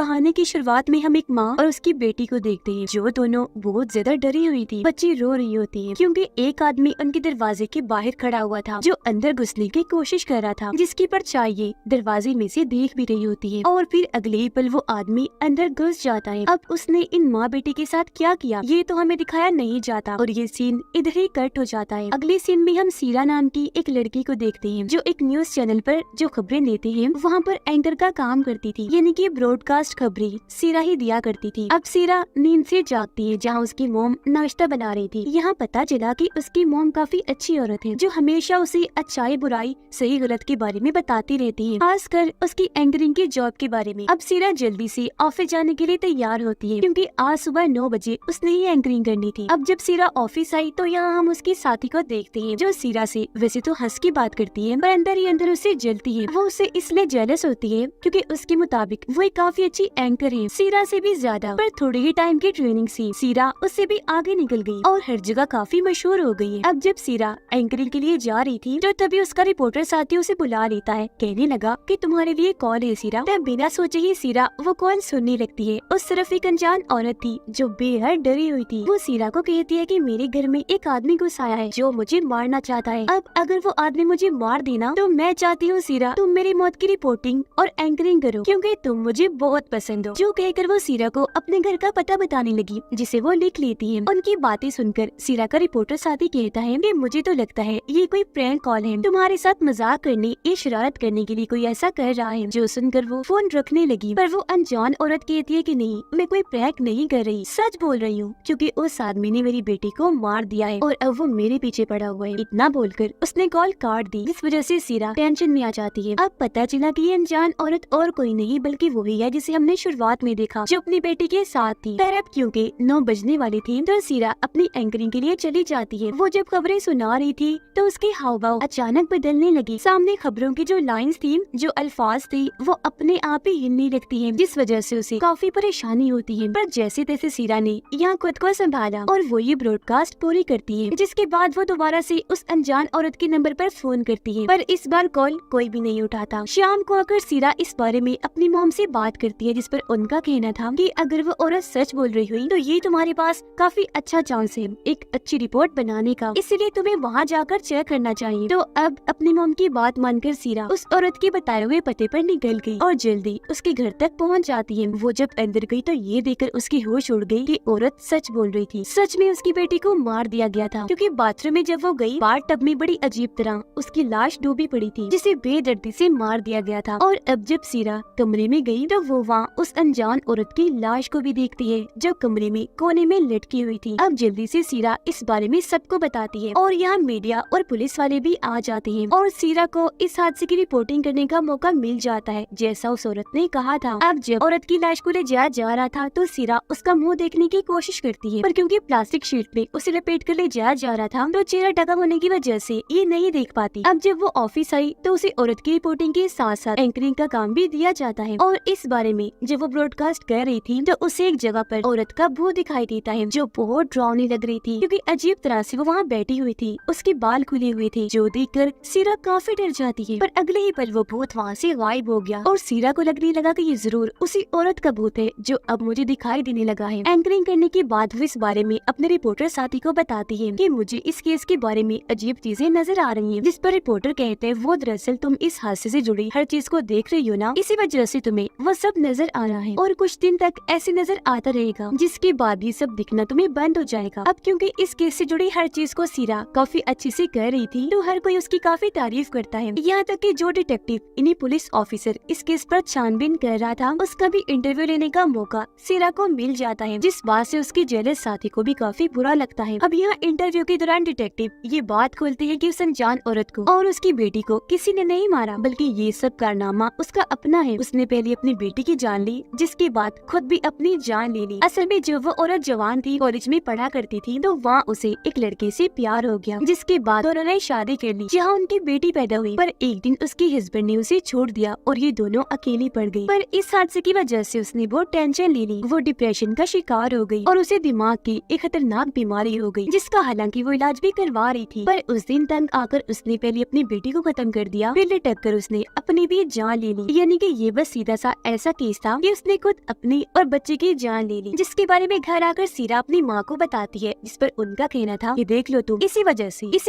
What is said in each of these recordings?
कहानी की शुरुआत में हम एक माँ और उसकी बेटी को देखते हैं, जो दोनों बहुत ज्यादा डरी हुई थी। बच्ची रो रही होती है क्योंकि एक आदमी उनके दरवाजे के बाहर खड़ा हुआ था, जो अंदर घुसने की कोशिश कर रहा था, जिसकी परछाई ये दरवाजे में से देख भी रही होती है। और फिर अगले ही पल वो आदमी अंदर घुस जाता है। अब उसने इन माँ बेटी के साथ क्या किया ये तो हमें दिखाया नहीं जाता और ये सीन इधर ही कट हो जाता है। अगले सीन में हम सीरा नाम की एक लड़की को देखते हैं, जो एक न्यूज चैनल पर जो खबरें देते हैं वहाँ पर एंकर का काम करती थी, यानी कि ब्रॉडकास्ट खबरें सीरा ही दिया करती थी। अब सीरा नींद से जागती है जहाँ उसकी मोम नाश्ता बना रही थी। यहाँ पता चला कि उसकी मोम काफी अच्छी औरत है, जो हमेशा उसे अच्छाई बुराई सही गलत के बारे में बताती रहती है, खासकर उसकी एंकरिंग की जॉब के बारे में। अब सीरा जल्दी से ऑफिस जाने के लिए तैयार होती है क्योंकि आज सुबह 9 बजे उसने ही एंकरिंग करनी थी। अब जब सीरा ऑफिस आई तो यहाँ हम उसकी साथी को देखते हैं, जो सीरा से वैसे तो हंस की बात करती है, पर अंदर ही अंदर उसे जलती है। वो उससे इसलिए जेलस होती है क्योंकि उसके मुताबिक वो एक काफी अच्छी एंकर है, सीरा से भी ज्यादा। पर थोड़ी ही टाइम की ट्रेनिंग से सीरा उससे भी आगे निकल गई और हर जगह काफी मशहूर हो गई है। अब जब सीरा एंकरिंग के लिए जा रही थी तो तभी उसका रिपोर्टर साथी उसे बुला लेता है, कहने लगा कि तुम्हारे लिए कॉल है सीरा। तब बिना सोचे ही सीरा वो कॉल सुनने लगती है। उस तरफ एक अनजान औरत थी जो बेहद डरी हुई थी। वो सीरा को कहती है कि मेरे घर में एक आदमी घुस आया है जो मुझे मारना चाहता है। अब अगर वो आदमी मुझे मार देना तो मैं चाहती हूँ सीरा तुम मेरी मौत की रिपोर्टिंग और एंकरिंग करो क्योंकि तुम मुझे बहुत पसंद हो। जो कहकर वो सीरा को अपने घर का पता बताने लगी, जिसे वो लिख लेती है। उनकी बातें सुनकर सीरा का रिपोर्टर साथी कहता है कि मुझे तो लगता है ये कोई प्रैंक कॉल है, तुम्हारे साथ मजाक करने या शरारत करने के लिए कोई ऐसा कर रहा है। जो सुनकर वो फोन रखने लगी, पर वो अनजान औरत कहती है कि नहीं, मैं कोई प्रैंक नहीं कर रही, सच बोल रही हूँ क्योंकि उस आदमी ने मेरी बेटी को मार दिया है और अब वो मेरे पीछे पड़ा हुआ है। इतना बोलकर उसने कॉल काट दी, जिस वजह से सीरा टेंशन में आ जाती है। अब पता चला कि ये अनजान औरत और कोई नहीं बल्कि वही है जिसे हमने शुरुआत में देखा, जो अपनी बेटी के साथ थी। पर अब क्योंकि 9 बजने वाली थी तो सीरा अपनी एंकरिंग के लिए चली जाती है। वो जब खबरें सुना रही थी तो उसके हाव भाव अचानक बदलने लगी। सामने खबरों की जो लाइंस थी, जो अल्फाज थी, वो अपने आप ही हिलने लगती है, जिस वजह से उसे काफी परेशानी होती है। पर जैसे तैसे सीरा ने यहाँ खुद को संभाला और वो ये ब्रॉडकास्ट पूरी करती है, जिसके बाद वो दोबारा से उस अनजान औरत के नंबर पर फोन करती है, पर इस बार कॉल कोई भी नहीं उठाता। शाम को आकर सीरा इस बारे में अपनी मॉम से बात करती है, जिस पर उनका कहना था कि अगर वो औरत सच बोल रही हुई तो ये तुम्हारे पास काफी अच्छा चांस है एक अच्छी रिपोर्ट बनाने का, इसलिए तुम्हें वहाँ जाकर चेक करना चाहिए। तो अब अपनी मॉम की बात मानकर सीरा उस औरत के बताए हुए पते पर निकल गई और जल्दी उसके घर तक पहुँच जाती है। वो जब अंदर गई तो ये देखकर उसकी होश उड़ गई कि औरत सच बोल रही थी, सच में उसकी बेटी को मार दिया गया था, क्योंकि बाथरूम में जब वो गई बाथ टब में बड़ी अजीब तरह उसकी लाश डूबी पड़ी थी, जिसे बेदर्दी से मार दिया गया था। और अब जब सीरा कमरे में गई तो वो वहाँ उस अनजान औरत की लाश को भी देखती है, जो कमरे में कोने में लटकी हुई थी। अब जल्दी से सीरा इस बारे में सबको बताती है और यहाँ मीडिया और पुलिस वाले भी आ जाते हैं और सीरा को इस हादसे की रिपोर्टिंग करने का मौका मिल जाता है, जैसा उस औरत ने कहा था। अब जब औरत की लाश को ले जाया जा रहा था तो सीरा उसका मुंह देखने की कोशिश करती है, पर क्योंकि प्लास्टिक शीट में उसे लपेट कर ले जाया जा रहा था तो चेहरा ढका होने की वजह से ये नहीं देख पाती। अब जब वो ऑफिस आई तो उसे औरत की रिपोर्टिंग के साथ साथ एंकरिंग का काम भी दिया जाता है। और इस बारे में जब वो ब्रॉडकास्ट कर रही थी तो उसे एक जगह पर औरत का मुंह दिखाई देता है, जो बहुत डरावनी लग रही थी, क्योंकि अजीब तरह से वो वहाँ बैठी हुई थी, उसके बाल खुले हुए थे, जो देखकर सीरा काफी डर जाती है। पर अगले ही पल वो भूत वहाँ से गायब हो गया और सीरा को लगने लगा कि ये जरूर उसी औरत का भूत है जो अब मुझे दिखाई देने लगा है। एंकरिंग करने के बाद वो इस बारे में अपने रिपोर्टर साथी को बताती है कि मुझे इस केस के बारे में अजीब चीजें नजर आ रही हैं, जिस पर रिपोर्टर कहते हैं वो दरअसल तुम इस हादसे से जुड़ी हर चीज को देख रही हो ना, इसी वजह से तुम्हें वो सब नजर आ रहा है और कुछ दिन तक ऐसे नजर आता रहेगा, जिसके बाद ये सब दिखना तुम्हें बंद हो जाएगा। अब क्योंकि इस केस से जुड़ी हर चीज को सीरा काफी अच्छे से कर रही थी तो हर कोई उसकी काफी तारीफ करता है, यहाँ तक कि जो डिटेक्टिव इन्हीं पुलिस ऑफिसर इस केस पर छानबीन कर रहा था उसका भी इंटरव्यू लेने का मौका सीरा को मिल जाता है, जिस बात से उसकी जेलस साथी को भी काफी बुरा लगता है। अब यहाँ इंटरव्यू के दौरान डिटेक्टिव ये बात खोलते हैं कि उस अनजान औरत को और उसकी बेटी को किसी ने नहीं मारा, बल्कि ये सब कारनामा उसका अपना है। उसने पहले अपनी बेटी की जान ली, जिसके बाद खुद भी अपनी जान ले ली। असल में जब वो औरत जवान थी, कॉलेज में पढ़ा करती थी, तो वहाँ उसे एक लड़के से प्यार हो गया, जिसके बाद उन्होंने शादी कर ली, जहाँ उनकी बेटी पैदा हुई। पर एक दिन उसके हस्बैंड ने उसे छोड़ दिया और ये दोनों अकेली पड़ गई। पर इस हादसे की वजह से उसने बहुत टेंशन ले ली, वो डिप्रेशन का शिकार हो गई और उसे दिमाग की एक खतरनाक बीमारी हो गई, जिसका हालांकि वो इलाज भी करवा रही थी। पर उस दिन तंग आकर उसने पहले अपनी बेटी को खत्म कर दिया, फिर लटक कर उसने अपनी भी जान ले ली। यानी कि ये बस सीधा सा ऐसा केस केस था कि उसने खुद अपनी और बच्चे की जान ले ली, जिसके बारे में घर आकर सीरा अपनी माँ को बताती है, जिस पर उनका कहना था कि देख लो तुम, इसी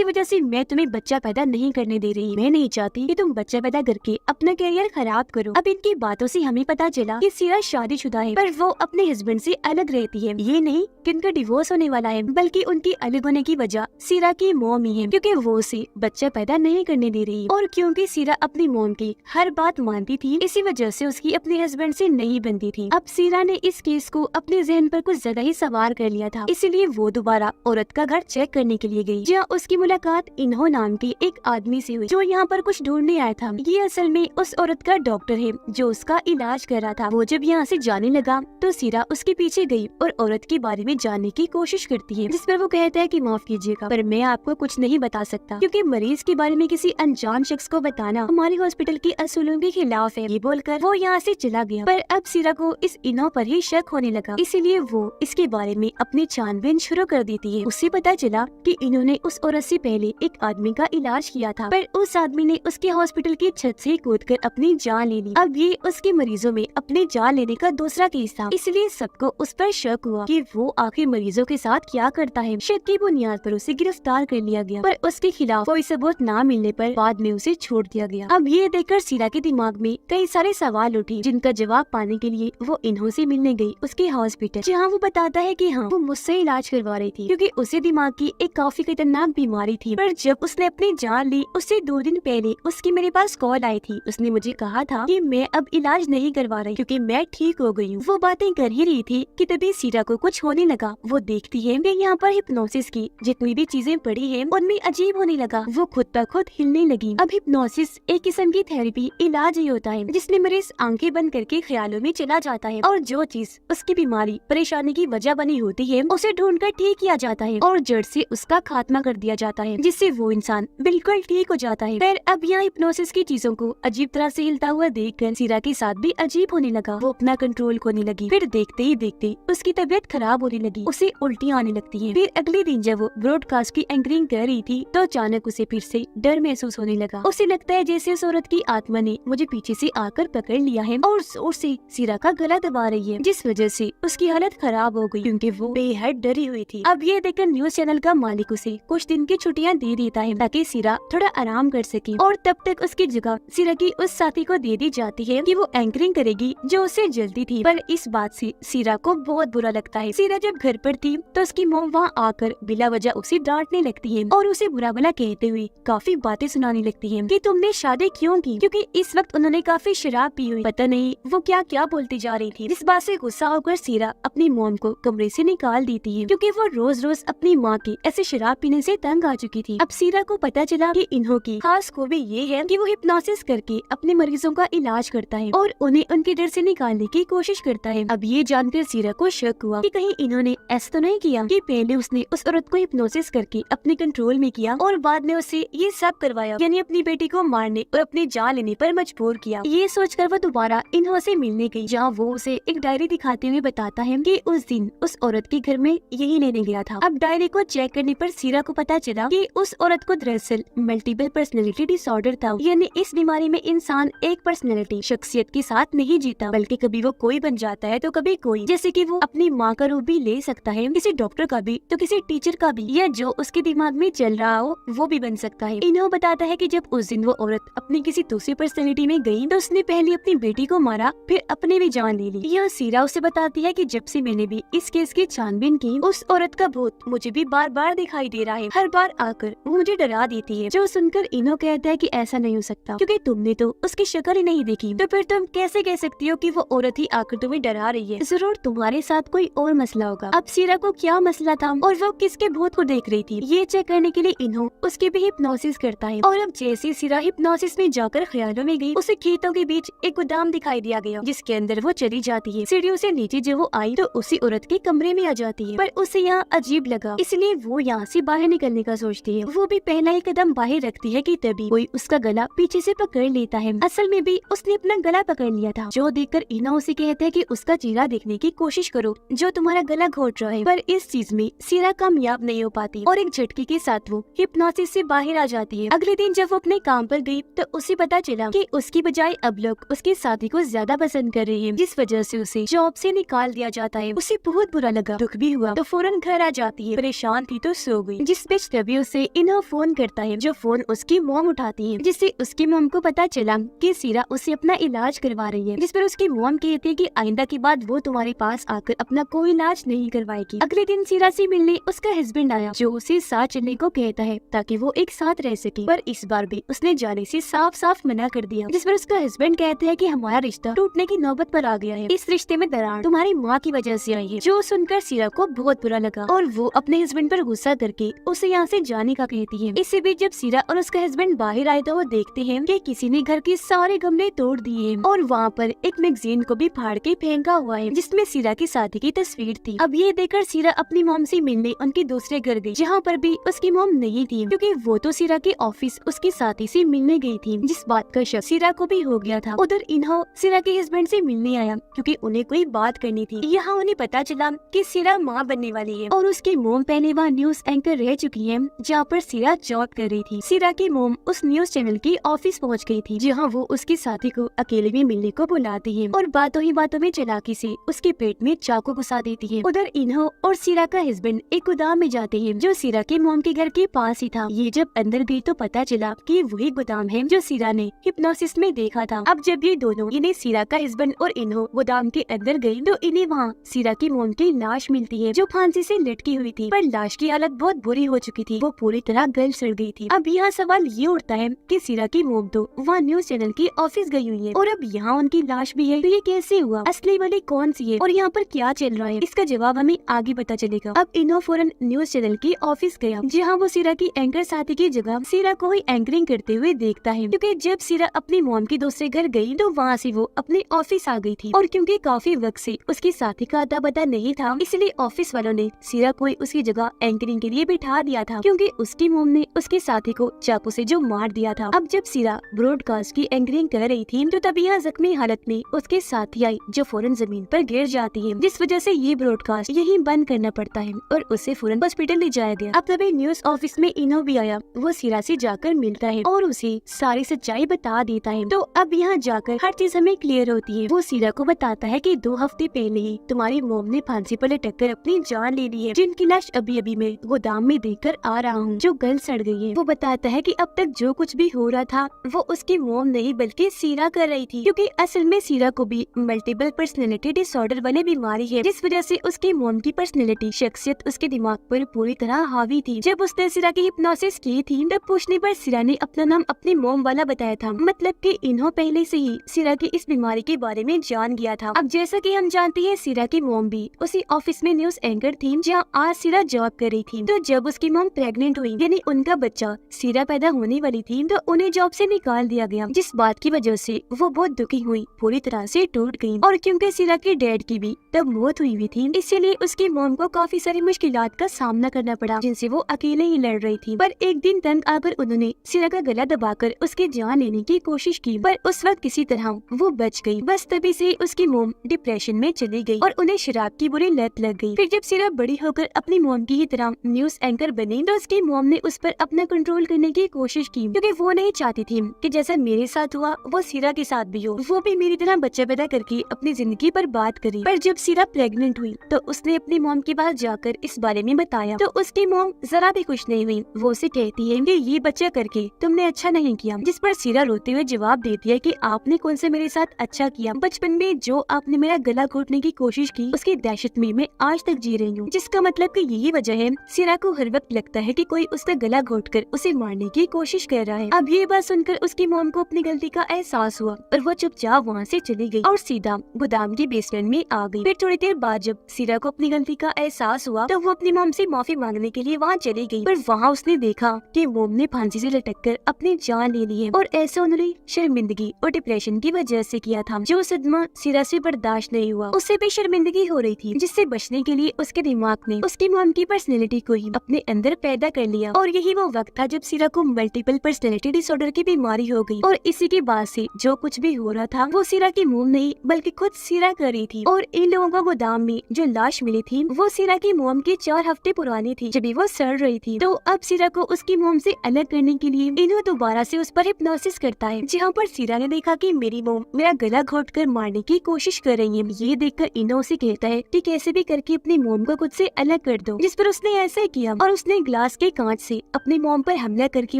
वजह से मैं तुम्हें बच्चा पैदा नहीं करने दे रही। मैं नहीं चाहती कि तुम बच्चा पैदा करके अपना करियर खराब करो। अब इनकी बातों से हमें पता चला कि सीरा शादीशुदा है, पर वो अपने हस्बैंड से अलग रहती है। ये नहीं कि उनका डिवोर्स होने वाला है, बल्कि उनकी अलग होने की वजह सीरा की मॉम ही है, क्योंकि वो उसे बच्चा पैदा नहीं करने दे रही। और क्योंकि सीरा अपनी मॉम की हर बात मानती थी, इसी वजह से उसकी अपने हस्बैंड से नहीं बनती थी। अब सीरा ने इस केस को अपने जहन पर कुछ ज्यादा ही सवार कर लिया था, इसलिए वो दोबारा औरत का घर चेक करने के लिए गई, जहाँ उसकी मुलाकात इन्हो नाम के एक आदमी से हुई, जो यहाँ पर कुछ ढूंढने आया था। ये असल में उस औरत का डॉक्टर है जो उसका इलाज कर रहा था। वो जब यहाँ से जाने लगा तो सीरा उसके पीछे गई और औरत के बारे में जानने की कोशिश करती है, जिस पर वो कहता है कि माफ कीजिएगा, पर मैं आपको कुछ नहीं बता सकता, क्योंकि मरीज के बारे में किसी अनजान शख्स को बताना हमारे हॉस्पिटल के असूलों के खिलाफ है। ये बोलकर वो यहाँ से चला गया। पर अब सीरा को इस इनो पर ही शक होने लगा, इसीलिए वो इसके बारे में अपनी छानबीन शुरू कर देती है। उससे पता चला कि इन्होंने उस औरत से पहले एक आदमी का इलाज किया था, पर उस आदमी ने उसके हॉस्पिटल की छत से कूदकर अपनी जान ले ली। अब ये उसके मरीजों में अपनी जान लेने का दूसरा केस था, इसलिए सबको उस पर शक हुआ कि वो आखिर मरीजों के साथ क्या करता है। शक की बुनियाद पर उसे गिरफ्तार कर लिया गया, पर उसके खिलाफ कोई सबूत न मिलने पर बाद में उसे छोड़ दिया गया। अब ये देखकर सीरा के दिमाग में कई सारे सवाल उठे, जिनका जवाब पाने के लिए वो इन्हों से मिलने गई उसके हॉस्पिटल, जहाँ वो बताता है कि हाँ, वो मुझसे इलाज करवा रही थी, क्योंकि उसे दिमाग की एक काफी खतरनाक बीमारी थी। पर जब उसने अपनी जान ली, उससे 2 दिन पहले उसकी मेरे पास कॉल आई थी। उसने मुझे कहा था कि मैं अब इलाज नहीं करवा रही, क्योंकि मैं ठीक हो गई हूँ। वो बातें कर ही रही थी कि तभी सीरा को कुछ होने लगा। वो देखती है कि यहाँ पर हिप्नोसिस की जितनी भी चीजें पड़ी है उनमें अजीब होने लगा। वो खुद ब खुद हिलने लगी। अब हिप्नोसिस एक किस्म की थेरेपी इलाज ही होता है, जिसमें मरीज आंखें बंद करके ख्यालों में चला जाता है और जो चीज उसकी बीमारी परेशानी की वजह बनी होती है उसे ढूंढकर ठीक किया जाता है और जड़ से उसका खात्मा कर दिया जाता है, जिससे वो इंसान बिल्कुल ठीक हो जाता है। फिर अब यहाँ हिप्नोसिस की चीजों को अजीब तरह से हिलता हुआ देखकर सीरा के साथ भी अजीब होने लगा। वो अपना कंट्रोल खोने लगी। फिर देखते ही देखते उसकी तबीयत खराब होने लगी, उसे उल्टियाँ आने लगती है। फिर अगले दिन जब वो ब्रॉडकास्ट की एंकरिंग कर रही थी तो अचानक उसे फिर से डर महसूस होने लगा। उसे लगता है जैसे उस औरत की आत्मा ने मुझे पीछे से आकर पकड़ लिया है और जोर से सीरा का गला दबा रही है, जिस वजह से उसकी हालत खराब हो गई, क्योंकि वो बेहद डरी हुई थी। अब ये देखकर न्यूज चैनल का मालिक उसे कुछ दिन की छुट्टियां दे देता है ताकि सीरा थोड़ा आराम कर सके, और तब तक उसकी जगह सीरा की उस साथी को दे दी जाती है कि वो एंकरिंग करेगी जो उसे जल्दी थी। पर इस बात से सीरा को बहुत बुरा लगता है। सीरा जब घर पर थी तो उसकी मॉम वहाँ आकर बिला वजह उसे डांटने लगती है और उसे बुरा भला कहते हुए काफी बातें सुनाने लगती है कि तुमने शादी क्यों की, क्योंकि इस वक्त उन्होंने काफी शराब पी हुई। पता नहीं वो क्या क्या बोलती जा रही थी। इस बात से गुस्सा होकर सीरा अपनी मॉम को कमरे से निकाल देती है, क्योंकि वो रोज रोज अपनी माँ की ऐसे शराब पीने से तंग आ चुकी थी। अब सीरा को पता चला कि इन्हों की खास खूबी ये है कि वो हिप्नोसिस करके अपने मरीजों का इलाज करता है और उन्हें उनके डर से निकालने की कोशिश करता है। अब ये जानकर सीरा को शक हुआ कि कहीं इन्होंने ऐसा तो नहीं किया कि पहले उसने उस औरत को हिप्नोसिस करके अपने कंट्रोल में किया और बाद में उसे ये सब करवाया, यानी अपनी बेटी को मारने और अपनी जान लेने पर मजबूर किया। ये सोचकर वो दोबारा इन्हों से मिलने गई, जहाँ वो उसे एक डायरी दिखाते हुए बताता है कि उस दिन उस औरत के घर में यही लेने गया था। अब डायरी को चेक करने पर सीरा को पता चला कि उस औरत को दरअसल मल्टीपल पर्सनैलिटी डिसऑर्डर था, यानी इस बीमारी में इंसान एक पर्सनैलिटी शख्सियत के साथ नहीं जीता, बल्कि कभी वो कोई बन जाता है तो कभी कोई, जैसे कि वो अपनी माँ का रूप भी ले सकता है, किसी डॉक्टर का भी तो किसी टीचर का भी, या जो उसके दिमाग में चल रहा हो वो भी बन सकता है। इन्हों बताता है कि जब उस दिन वो औरत अपनी किसी दूसरी पर्सनैलिटी में गई तो उसने पहले अपनी बेटी को मारा, फिर अपने भी जान ले ली। यह सीरा उसे बताती है कि जब से मैंने भी इस केस की छानबीन की, उस औरत का भूत मुझे भी बार बार दिखाई दे रहा है। हर बार आकर वो मुझे डरा देती है। जो सुनकर इन्हों कहता है कि ऐसा नहीं हो सकता, क्योंकि तुमने तो उसकी शक्ल ही नहीं देखी, तो फिर तुम कैसे कह सकती हो कि वो औरत ही आकर तुम्हें डरा रही है? जरूर तुम्हारे साथ कोई और मसला होगा। अब सीरा को क्या मसला था और वो किसके भूत को देख रही थी, ये चेक करने के लिए इन्हों उसकी भी हिप्नोसिस करता है। और अब जैसे सीरा हिप्नोसिस में जाकर ख्यालों में गई, उसे खेतों के बीच एक गोदाम दिखाई दिया गया, जिसके अंदर वो चली जाती है। सीढ़ियों से नीचे जब वो आई तो उसी औरत के कमरे में आ जाती है, पर उसे यहाँ अजीब लगा, इसलिए वो यहाँ से बाहर निकलने का सोचती है। वो भी पहला ही कदम बाहर रखती है कि तभी कोई उसका गला पीछे से पकड़ लेता है। असल में भी उसने अपना गला पकड़ लिया था, जो देखकर इन्हों उसे कहते हैं कि उसका चेहरा देखने की कोशिश करो जो तुम्हारा गला घोट रहा है। पर इस चीज में सीरा कामयाब नहीं हो पाती और एक झटके के साथ वो हिप्नोसिस से बाहर आ जाती है। अगले दिन जब वो अपने काम पर गई तो उसे पता चला कि उसकी बजाय अब लोग उसके साथी को ज्यादा पसंद कर रही है, जिस वजह से उसे जॉब से निकाल दिया जाता है। उसे बहुत बुरा लगा, दुख भी हुआ, तो फौरन घर आ जाती है। परेशान थी तो सो गई, जिस बीच तभी उसे इन्हो फोन करता है, जो फोन उसकी मॉम उठाती है, जिससे उसकी मॉम को पता चला कि सीरा उसे अपना इलाज करवा रही है। जिस पर उसकी मॉम कहती है कि आइंदा के बाद वो तुम्हारे पास आकर अपना कोई इलाज नहीं करवाएगी। अगले दिन सीरा से मिलने उसका हस्बैंड आया, जो उसे साथ चलने को कहता है ताकि वो एक साथ रह सके, पर इस बार भी उसने जाने से साफ साफ मना कर दिया। जिस पर उसका हस्बैंड कहते हैं कि हमारा रिश्ता टूटने की नौबत पर आ गया है, इस रिश्ते में दरार तुम्हारी माँ की वजह से आई है। जो सुनकर सीरा को बहुत बुरा लगा और वो अपने हस्बैंड पर गुस्सा करके उसे यहाँ से जाने का कहती है। इसी बीच जब सीरा और उसका हस्बैंड बाहर आए तो वो देखते हैं कि किसी ने घर के सारे गमले तोड़ दिए हैं और वहाँ पर एक मैगजीन को भी फाड़ के फेंका हुआ है, जिसमें सीरा की शादी की तस्वीर थी। अब ये देखकर सीरा अपनी मॉम से मिलने उनके दूसरे घर गई, जहाँ पर भी उसकी मॉम नहीं थी, क्योंकि वो तो सीरा के ऑफिस उसकी साथी से मिलने गई थी, जिस बात का शक सीरा को भी हो गया था। उधर इन्हो सीरा के हस्बैंड से मिलने आया, क्योंकि उन्हें कोई बात करनी थी। यहाँ उन्हें पता चला कि सीरा माँ बनने वाली है और उसकी मोम पहले वहाँ न्यूज एंकर रह चुकी है, जहाँ पर सीरा जॉब कर रही थी। सीरा की मोम उस न्यूज चैनल की ऑफिस पहुँच गई थी, जहाँ वो उसकी साथी को अकेले में मिलने को बुलाती है और बातों ही बातों में चालाकी से उसके पेट में चाकू घुसा देती है। उधर इन्हो और सीरा का हस्बैंड एक गोदाम में जाते हैं, जो सीरा के मोम के घर के पास ही था। ये जब अंदर गई तो पता चला कि वही गोदाम है जो सीरा ने हिप्नोसिस में देखा था। अब जब ये दोनों इन्हें सीरा का हस्बैंड और इन्हो गोदाम के अंदर गई तो इन्हें वहाँ सीरा की मोम की लाश मिलती है, जो फांसी से लटकी हुई थी, पर लाश की हालत बहुत बुरी हो चुकी थी, वो पूरी तरह गल सड़ गई थी। अब यहाँ सवाल ये उठता है कि सीरा की मोम तो वहाँ न्यूज चैनल की ऑफिस गई हुई है और अब यहाँ उनकी लाश भी है, तो ये कैसे हुआ? असली वाली कौन सी है और यहाँ पर क्या चल रहा है? इसका जवाब हमें आगे पता चलेगा। अब इन्हो फौरन न्यूज चैनल की ऑफिस गया, जहाँ वो सीरा की एंकर साथी की जगह सीरा को ही एंकरिंग करते हुए देखता है, क्योंकि जब सीरा अपनी मोम की दूसरे घर गई तो वहाँ से वो अपने ऑफिस आ गई थी और क्योंकि काफी वक्त से उसकी साथी का अता पता नहीं था, इसलिए ऑफिस वालों ने सीरा को उसकी जगह एंकरिंग के लिए बिठा दिया था, क्योंकि उसकी मोम ने उसके साथी को चाकू से जो मार दिया था। अब जब सीरा ब्रॉडकास्ट की एंकरिंग कर रही थी तो तभी यहाँ जख्मी हालत में उसके साथी आई, जो फौरन जमीन पर गिर जाती है, जिस वजह से ये ब्रॉडकास्ट यही बंद करना पड़ता है और उसे फौरन हॉस्पिटल ले जाया गया। अब तभी न्यूज ऑफिस में इन्हो भी आया, वो सीरा से जाकर मिलता है और उसे सारी सच्चाई बता देता है। तो अब यहाँ जाकर हर चीज हमें क्लियर होती है। वो सीरा को बताता है कि 2 हफ्ते पहले ही तुम्हारी मोम ने फांसी पर लटक कर अपनी जान ले ली है, जिनकी लाश अभी अभी मैं गोदाम में देखकर आ रहा हूँ, जो गल सड़ गई है। वो बताता है कि अब तक जो कुछ भी हो रहा था वो उसकी मोम नहीं बल्कि सीरा कर रही थी, क्योंकि असल में सीरा को भी मल्टीपल पर्सनैलिटी डिसऑर्डर वाली बीमारी है, जिस वजह से उसकी मोम की पर्सनैलिटी शख्सियत उसके दिमाग पर पूरी तरह हावी थी। जब उसने सीरा की हिप्नोसिस की थी तब पूछने पर सीरा ने अपना नाम अपनी मोम वाला बताया था, मतलब कि इन्हो पहले से ही सीरा की इस बीमारी के बारे में जान गया था। अब जैसा कि हम जानते हैं सीरा की मोम भी उसी ऑफिस में न्यूज एंकर थी जहाँ आज सीरा जॉब कर रही थी। तो जब उसकी मोम प्रेग्नेंट हुई, यानी उनका बच्चा सीरा पैदा होने वाली थी, तो उन्हें जॉब से निकाल दिया गया, जिस बात की वजह से वो बहुत दुखी हुई, पूरी तरह से टूट गई। और क्योंकि सीरा के डैड की भी तब मौत हुई थी, इसीलिए उसकी मोम को काफी सारी मुश्किलात का सामना करना पड़ा, जिनसे वो अकेले ही लड़ रही थी। पर एक दिन तंग आकर उन्होंने सीरा का गला दबाकर उसकी जान लेने की कोशिश की, पर उस वक्त किसी तरह वो बच गई। बस तभी से उसकी मोम डिप्रेशन में चली गई और उन्हें शराब की बुरी लत लग गई। फिर जब सीरा बड़ी होकर अपनी मोम की ही तरह न्यूज एंकर बनी, तो उसकी मोम ने उस पर अपना कंट्रोल करने की कोशिश की, क्योंकि वो नहीं चाहती थी कि जैसा मेरे साथ हुआ वो सीरा के साथ भी हो। वो भी मेरी तरह बच्चा पैदा करके अपनी जिंदगी पर बात करी। पर जब सीरा प्रेग्नेंट हुई तो उसने अपनी मोम के पास जाकर इस बारे में बताया, तो उसकी मोम जरा भी खुश नहीं हुई। वो उसे कहती है कि ये बच्चा करके तुमने अच्छा नहीं किया, जिस पर सीरा रोते हुए जवाब देती है कि आपने कौन से मेरे साथ अच्छा किया, बचपन में जो आपने मेरा गला घोटने की कोशिश की उसकी दहशत में मैं आज तक जी रही हूँ। जिसका मतलब कि यही वजह है सीरा को हर वक्त लगता है कि कोई उसका गला घोटकर उसे मारने की कोशिश कर रहा है। अब ये बात सुनकर उसकी मोम को अपनी गलती का एहसास हुआ और वो चुपचाप वहाँ से चली गई और सीधा गोदाम के बेसमेंट में आ गई। फिर थोड़ी देर बाद जब सीरा को अपनी गलती का एहसास हुआ तो वो अपनी मोम से माफी मांगने के लिए वहाँ चली गई, पर वहाँ उसने देखा कि मोम ने फांसी से लटककर अपनी जान ले ली है और ऐसा उन्होंने शर्मिंदगी और डिप्रेशन की वजह से किया था। जो सदमा सीरा से बर्दाश्त नहीं हुआ, उससे भी शर्मिंदगी हो रही थी, जिससे बचने के लिए उसके दिमाग ने उसकी मोम की पर्सनैलिटी को ही अपने अंदर पैदा कर लिया। और यही वो वक्त था जब सीरा को मल्टीपल पर्सनैलिटी डिसऑर्डर की बीमारी हो गई और इसी के बाद से जो कुछ भी हो रहा था वो सीरा की मोम नहीं बल्कि खुद सीरा कर रही थी। और इन लोगों को गोदाम में जो लाश मिली थी वो सीरा की मोम की 4 हफ्ते पुरानी थी, जब वो सड़ रही थी। तो अब सीरा को उसकी मोम से अलग करने के लिए इन्हों दोबारा से उस पर हिप्नोसिस करता है, जहाँ पर सीरा ने देखा कि मेरी मोम मेरा सीरा गला घोटकर मारने की कोशिश कर रही है। ये देखकर इनो उसे कहता है कि कैसे भी करके अपनी मोम को खुद से अलग कर दो, जिस पर उसने ऐसा किया और उसने ग्लास के कांच से अपनी मोम पर हमला करके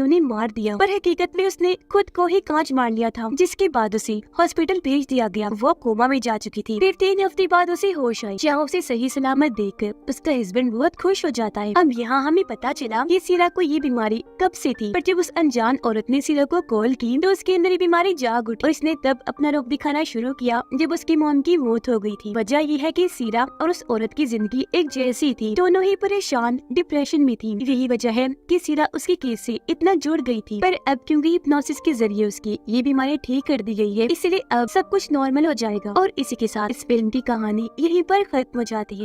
उन्हें मार दिया। पर हकीकत में उसने खुद को ही कांच मार लिया था, जिसके बाद उसे हॉस्पिटल भेज दिया गया। वो कोमा में जा चुकी थी। फिर 3 हफ्ते बाद उसे होश आई, जहाँ उसे सही सलामत देखकर उसका हस्बैंड बहुत खुश हो जाता है। अब यहाँ हमें पता चला कि सीरा को ये बीमारी कब से थी, पर जब उस अनजान औरत ने सीरा को कॉल की तो उसके अंदर ये बीमारी जाग उठी और इसने तब अपना रुख दिखाना शुरू किया जब उसकी मॉम की मौत हो गई थी। वजह ये है कि सीरा और उस औरत की जिंदगी एक जैसी थी, दोनों ही परेशान डिप्रेशन में थी। यही वजह है कि सीरा उसके केस से इतना जुड़ गई थी, पर अब क्योंकि हिप्नोसिस के जरिए उसकी ये बीमारी ठीक कर दी गई है, इसलिए अब सब कुछ नॉर्मल हो जाएगा। और इसी के साथ इस फिल्म की कहानी यहीं पर खत्म हो जाती है।